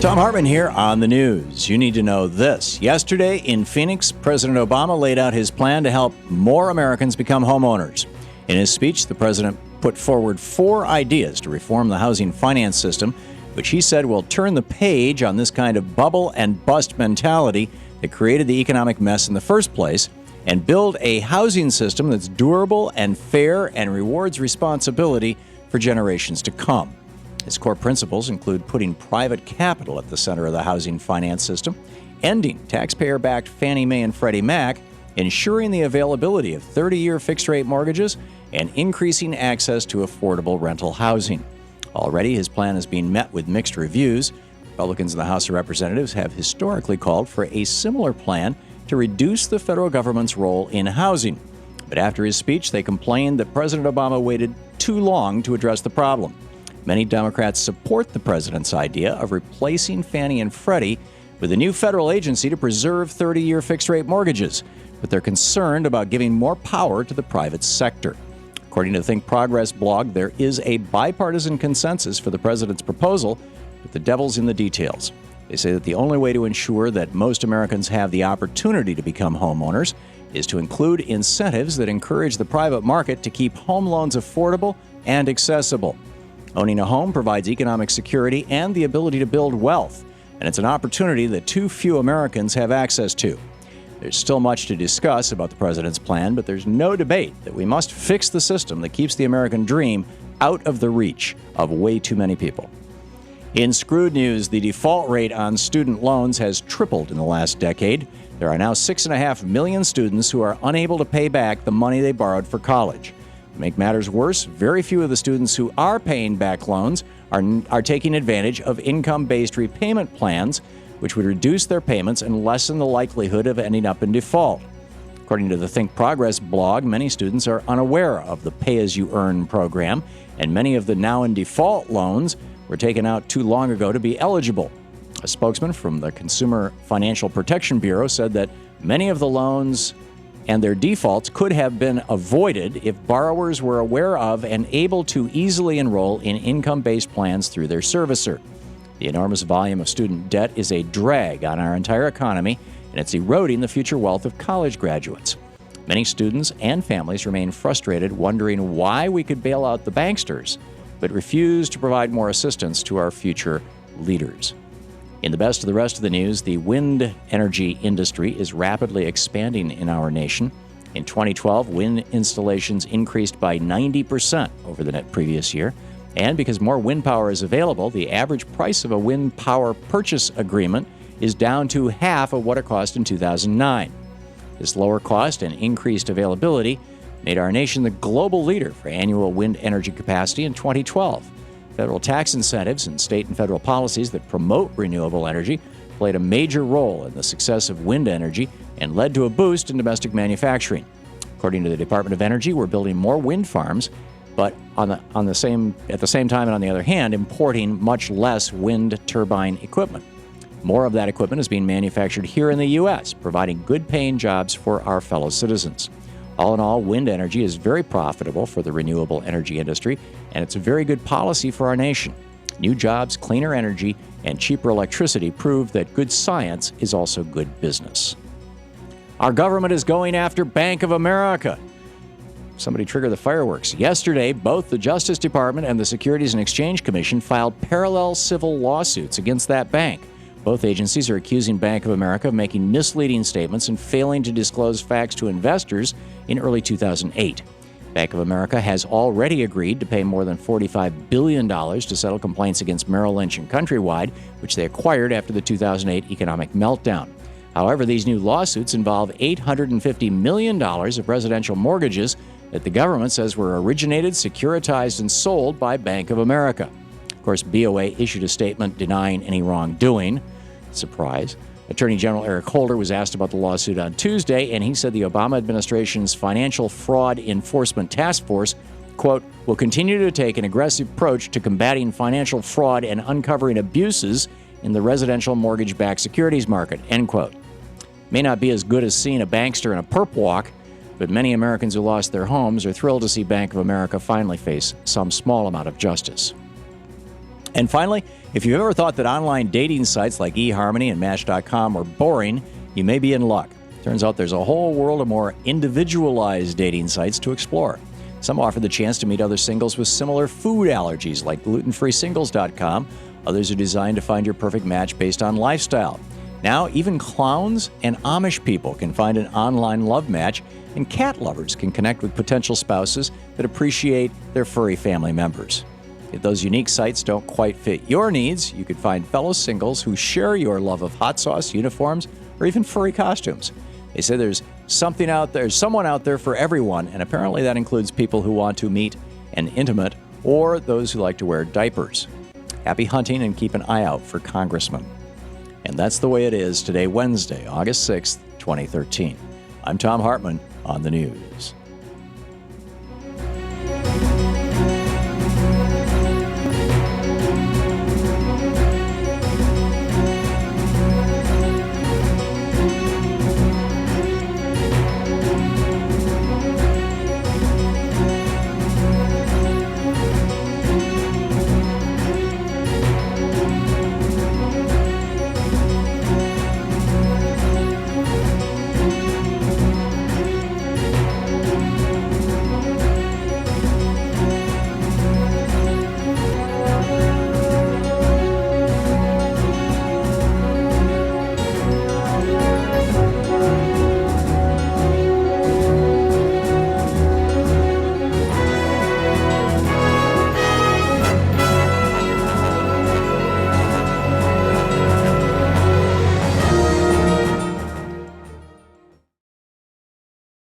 Thom Hartmann here on the news. You need to know this. Yesterday in Phoenix, President Obama laid out his plan to help more Americans become homeowners. In his speech, the president put forward 4 ideas to reform the housing finance system, which he said will turn the page on this kind of bubble and bust mentality that created the economic mess in the first place, and build a housing system that's durable and fair and rewards responsibility for generations to come. His core principles include putting private capital at the center of the housing finance system, ending taxpayer-backed Fannie Mae and Freddie Mac, ensuring the availability of 30-year fixed-rate mortgages, and increasing access to affordable rental housing. Already, his plan is being met with mixed reviews. Republicans in the House of Representatives have historically called for a similar plan to reduce the federal government's role in housing. But after his speech, they complained that President Obama waited too long to address the problem. Many Democrats support the president's idea of replacing Fannie and Freddie with a new federal agency to preserve 30-year fixed-rate mortgages, but they're concerned about giving more power to the private sector. According to the Think Progress blog, there is a bipartisan consensus for the president's proposal, but the devil's in the details. They say that the only way to ensure that most Americans have the opportunity to become homeowners is to include incentives that encourage the private market to keep home loans affordable and accessible. Owning a home provides economic security and the ability to build wealth, and it's an opportunity that too few Americans have access to. There's still much to discuss about the president's plan, but there's no debate that we must fix the system that keeps the American dream out of the reach of way too many people. In Screwed news, the default rate on student loans has tripled in the last decade. There are now 6.5 million students who are unable to pay back the money they borrowed for college. To make matters worse, very few of the students who are paying back loans are taking advantage of income-based repayment plans, which would reduce their payments and lessen the likelihood of ending up in default. According to the Think Progress blog, many students are unaware of the pay-as-you-earn program, and many of the now-in-default loans were taken out too long ago to be eligible. A spokesman from the Consumer Financial Protection Bureau said that many of the loans and their defaults could have been avoided if borrowers were aware of and able to easily enroll in income-based plans through their servicer. The enormous volume of student debt is a drag on our entire economy, and it's eroding the future wealth of college graduates. Many students and families remain frustrated, wondering why we could bail out the banksters, but refuse to provide more assistance to our future leaders. In the best of the rest of the news, the wind energy industry is rapidly expanding in our nation. In 2012, wind installations increased by 90% over the previous year. And because more wind power is available, the average price of a wind power purchase agreement is down to half of what it cost in 2009. This lower cost and increased availability made our nation the global leader for annual wind energy capacity in 2012. Federal tax incentives and state and federal policies that promote renewable energy played a major role in the success of wind energy and led to a boost in domestic manufacturing. According to the Department of Energy, we're building more wind farms, but at the same time and on the other hand, importing much less wind turbine equipment. More of that equipment is being manufactured here in the U.S., providing good-paying jobs for our fellow citizens. All in all, wind energy is very profitable for the renewable energy industry, and it's a very good policy for our nation. New jobs, cleaner energy, and cheaper electricity prove that good science is also good business. Our government is going after Bank of America. Somebody trigger the fireworks. Yesterday, both the Justice Department and the Securities and Exchange Commission filed parallel civil lawsuits against that bank. Both agencies are accusing Bank of America of making misleading statements and failing to disclose facts to investors in early 2008. Bank of America has already agreed to pay more than $45 billion to settle complaints against Merrill Lynch and Countrywide, which they acquired after the 2008 economic meltdown. However, these new lawsuits involve $850 million of residential mortgages that the government says were originated, securitized, and sold by Bank of America. Of course, BOA issued a statement denying any wrongdoing. Surprise. Attorney General Eric Holder was asked about the lawsuit on Tuesday, and he said the Obama administration's Financial Fraud Enforcement Task Force, quote, will continue to take an aggressive approach to combating financial fraud and uncovering abuses in the residential mortgage-backed securities market, end quote. May not be as good as seeing a bankster in a perp walk, but many Americans who lost their homes are thrilled to see Bank of America finally face some small amount of justice. And finally, if you've ever thought that online dating sites like eHarmony and Match.com are boring, you may be in luck. Turns out there's a whole world of more individualized dating sites to explore. Some offer the chance to meet other singles with similar food allergies, like glutenfreesingles.com. Others are designed to find your perfect match based on lifestyle. Now, even clowns and Amish people can find an online love match, and cat lovers can connect with potential spouses that appreciate their furry family members. If those unique sites don't quite fit your needs, you could find fellow singles who share your love of hot sauce, uniforms, or even furry costumes. They say there's someone out there for everyone, and apparently that includes people who want to meet an intimate or those who like to wear diapers. Happy hunting, and keep an eye out for congressmen. And that's the way it is today, Wednesday, August 6th, 2013. I'm Thom Hartmann on the news.